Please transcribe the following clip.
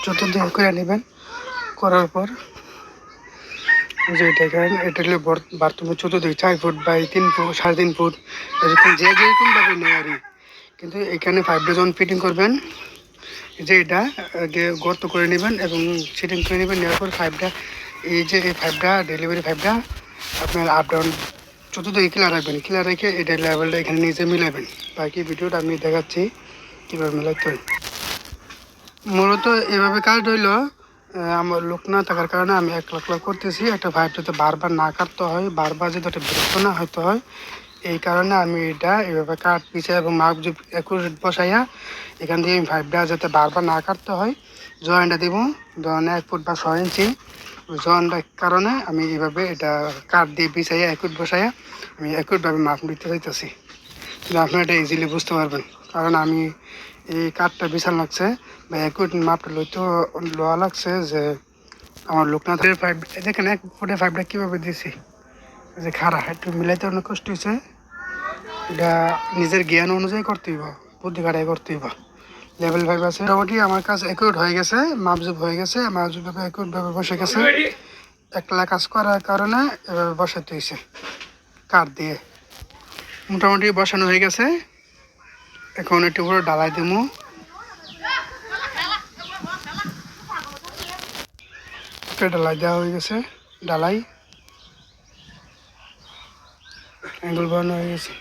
চতুর্দিকে করে নেবেন। করার পর যে এটা করেন, এটা হলো বাথরুমের চতুর্দিকে 4 ফুট বাই 3 ফুট 3.5 ফুট এরকম যে যেরকমভাবে নেয় আর কি। কিন্তু এখানে পাইপটা যখন ফিটিং করবেন, যে এটা আগে গর্ত করে নেবেন এবং ফিটিং করে নেবেন। নেওয়ার পর পাইপটা, এই যে এই পাইপটা ডেলিভারি পাইপটা আপনার আপ ডাউন চতুর্দিকে ক্লিয়ার রাখবেন। ক্লিয়ার রেখে এটা লেভেলটা এখানে নিচে মিলাবেন। বাকি ভিডিওটা আমি দেখাচ্ছি কীভাবে মিলাতে হয়। মূলত এভাবে কাজ হইল, আমার লোক না থাকার কারণে আমি একলা করতেছি। একটা পাইপ যাতে বারবার না কাটতে হয়, বারবার যাতে একটা বিরক্ত না হতে হয়, এই কারণে আমি এটা এভাবে কাঠ পিছিয়ে এবং মাপ একুরেট বসাইয়া এখান থেকে আমি পাইপটা যাতে বারবার না কাটতে হয় জয়েন্টটা দিব। জয়েন্ট 1 ফুট বা 6 ইঞ্চি জয়েন্টের কারণে আমি এইভাবে এটা কাঠ দিয়ে পিছাইয়া একুট বসাইয়া আমি একুটভাবে মাপ দিতে চাইতেছি। আপনারা এটা ইজিলি বুঝতে পারবেন, কারণ আমি এই কাঠটা বিশাল লাগছে বা একুট মাপটা লোয়া লাগছে যে আমার লোক না থাকে। পাইপ দেখেন 1 ফুটের পাইপটা কীভাবে দিয়েছি, যে খারাপ একটু মিলাইতে অনেক কষ্ট হয়েছে। এটা নিজের জ্ঞান অনুযায়ী করতে হইব, বুদ্ধি খাটাই করতে হইব। লেভেল 5 আছে। মোটামুটি আমার কাজ একুট হয়ে গেছে, মাপজুপ হয়ে গেছে, মাপজুপভাবে একুটভাবে বসে গেছে। একলা কাজ করার কারণে এভাবে বসাতে হয়েছে কাঠ দিয়ে। মোটামুটি বসানো হয়ে গেছে। এখন একটু পুরো ডালাই দেবো। ডালাই দেওয়া হয়ে গেছে, ডালাই অ্যাঙ্গেল বানানো হয়ে গেছে।